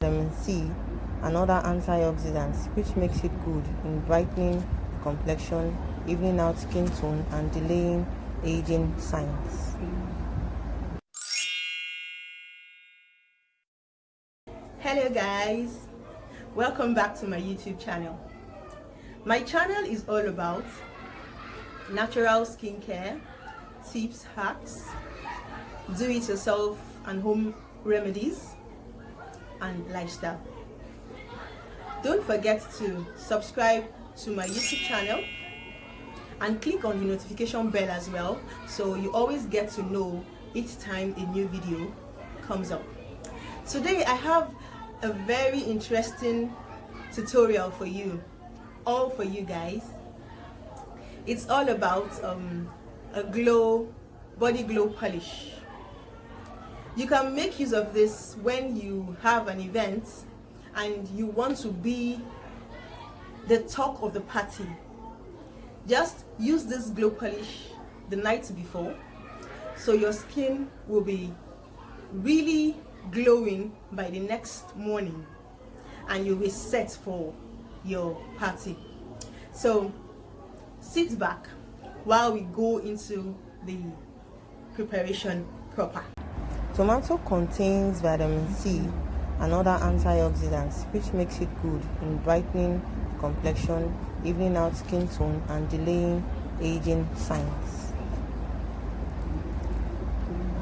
vitamin C and other antioxidants, which makes it good in brightening the complexion, evening out skin tone, and delaying aging signs. Hello guys, welcome back to my YouTube channel. My channel is all about natural skincare, tips, hacks, do it yourself and home remedies, and lifestyle. Don't forget to subscribe to my YouTube channel and click on the notification bell as well, so you always get to know each time a new video comes up. Today I have a very interesting tutorial for you, all for you guys. It's all about a body glow polish. You can make use of this when you have an event and you want to be the talk of the party. Just use this glow polish the night before, so your skin will be really glowing by the next morning and you'll be set for your party. So sit back while we go into the preparation proper. Tomato contains vitamin C and other antioxidants, which makes it good in brightening the complexion, evening out skin tone, and delaying aging signs.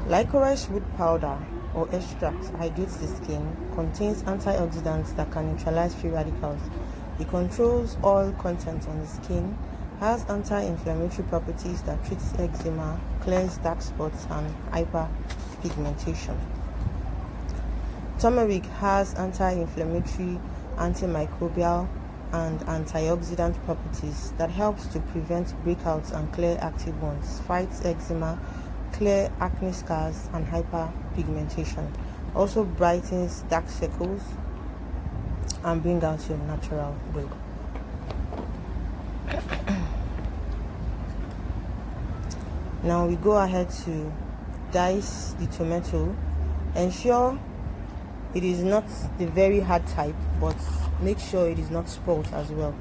Licorice root powder or extract hydrates the skin, contains antioxidants that can neutralize free radicals. It controls oil content on the skin, has anti-inflammatory properties that treats eczema, clears dark spots, and hyperpigmentation. Turmeric has anti-inflammatory, antimicrobial, and antioxidant properties that helps to prevent breakouts and clear active ones, fights eczema, clear acne scars, and hyperpigmentation. Also brightens dark circles and bring out your natural glow. Now we go ahead to dice the tomato. Ensure it is not the very hard type, but make sure it is not spoiled as well,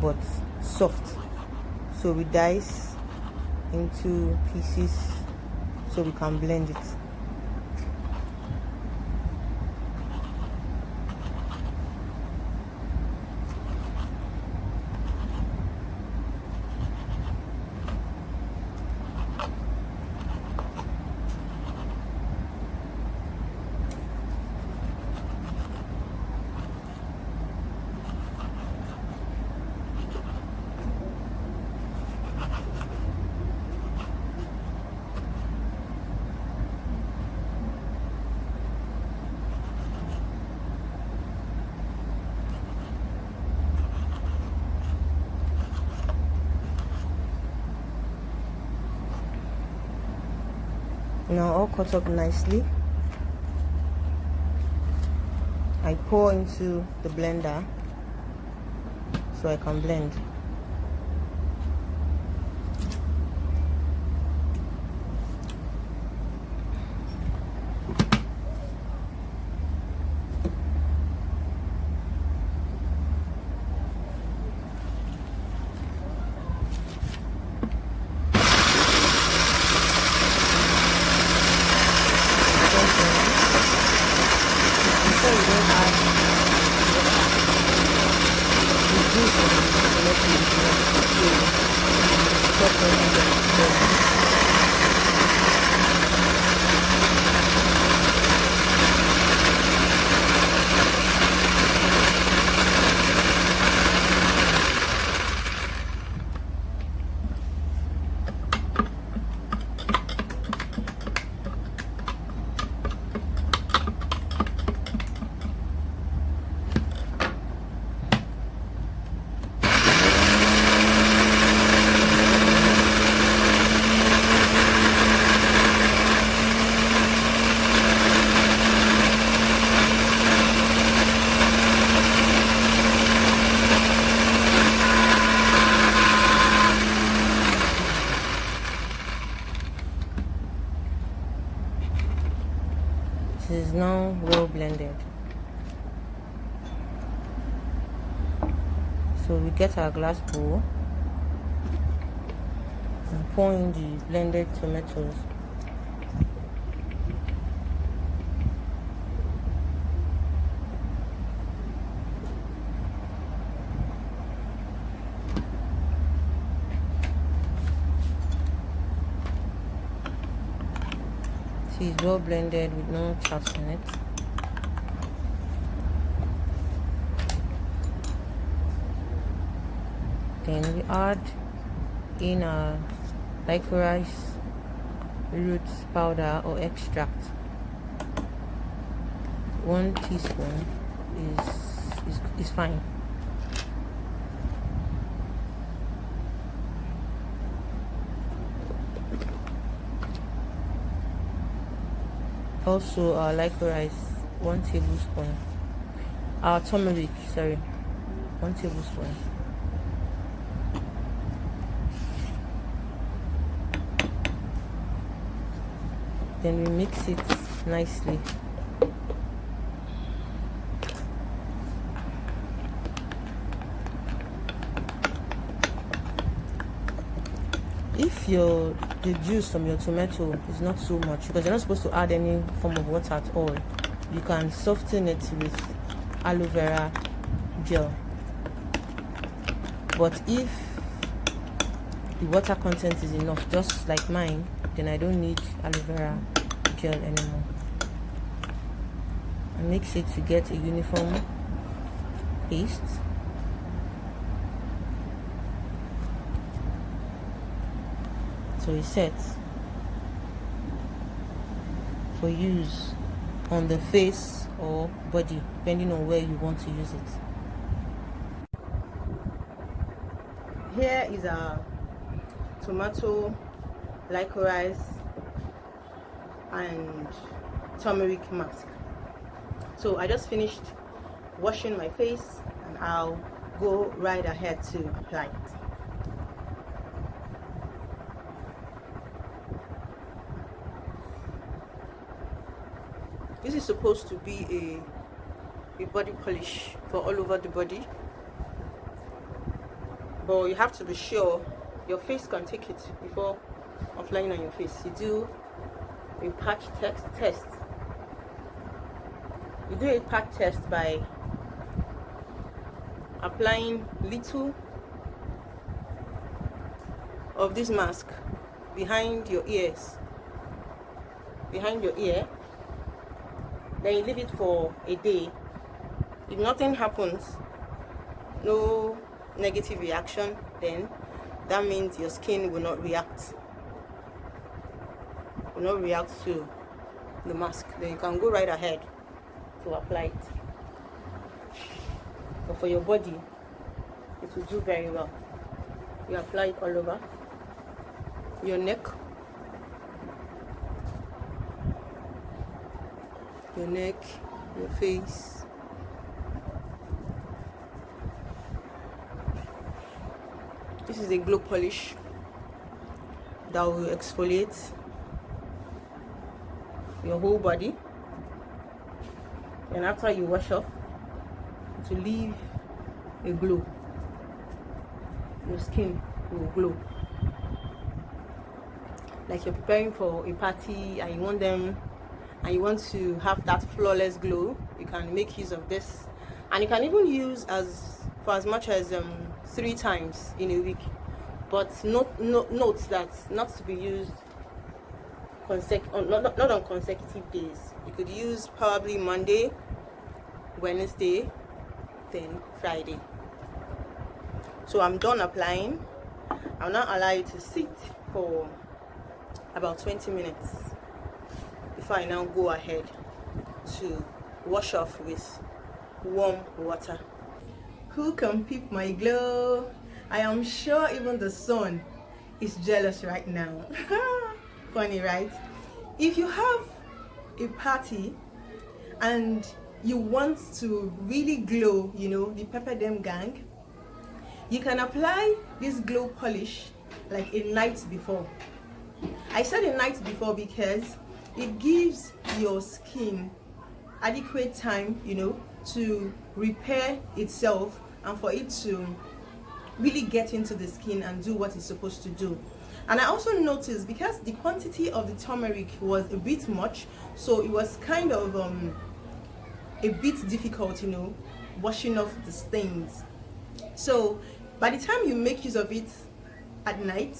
but soft. So we dice into pieces so we can blend it. Now all cut up nicely, I pour into the blender so I can blend. blended. So we get our glass bowl and pour in the blended tomatoes. See, it's well blended with no chaps in it. Then we add in our licorice roots powder or extract. 1 teaspoon is fine. Also our licorice, 1 tablespoon. Our turmeric, 1 tablespoon. Then we mix it nicely. If the juice from your tomato is not so much, because you're not supposed to add any form of water at all, you can soften it with aloe vera gel. But if the water content is enough, just like mine, then I don't need aloe vera gel anymore. I mix it to get a uniform paste. So it's set for use on the face or body, depending on where you want to use it. Here is our tomato, licorice and turmeric mask. So I just finished washing my face and I'll go right ahead to apply it. This is supposed to be a body polish for all over the body, but you have to be sure your face can take it before applying on your face. You do a patch test. You do a patch test by applying little of this mask behind your ears, behind your ear. Then you leave it for a day. If nothing happens, no negative reaction, then that means your skin will not react to the mask. Then you can go right ahead to apply it. But for your body, it will do very well. You apply it all over your neck, your face. This is a glow polish that will exfoliate your whole body, and after you wash off, to leave a glow. Your skin will glow like you're preparing for a party and you want to have that flawless glow. You can make use of this, and you can even use for as much as 3 times in a week. But note that not to be used not on consecutive days. You could use probably Monday, Wednesday, then Friday. So I'm done applying. I'll now allow it to sit for about 20 minutes before I now go ahead to wash off with warm water. Who can peep my glow? I am sure even the sun is jealous right now. Funny, right? If you have a party and you want to really glow, the pepper them gang, you can apply this glow polish like a night before. I said a night before because it gives your skin adequate time, to repair itself and for it to really get into the skin and do what it's supposed to do. And I also noticed, because the quantity of the turmeric was a bit much, so it was kind of a bit difficult, washing off the stains. So by the time you make use of it at night,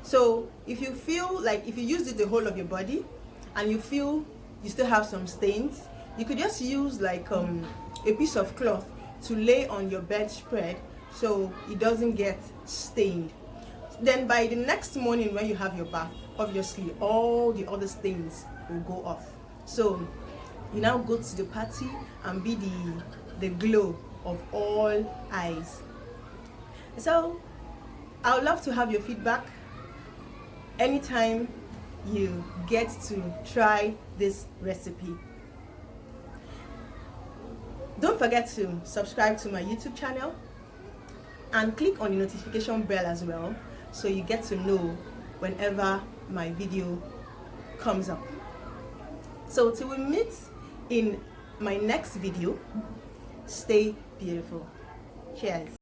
so if you feel like, if you use it the whole of your body and you feel you still have some stains, you could just use like a piece of cloth to lay on your bedspread so it doesn't get stained. Then by the next morning when you have your bath, obviously all the other stains will go off. So you now go to the party and be the glow of all eyes. So I would love to have your feedback anytime you get to try this recipe. Don't forget to subscribe to my YouTube channel and click on the notification bell as well, so you get to know whenever my video comes up. So till we meet in my next video, stay beautiful. Cheers.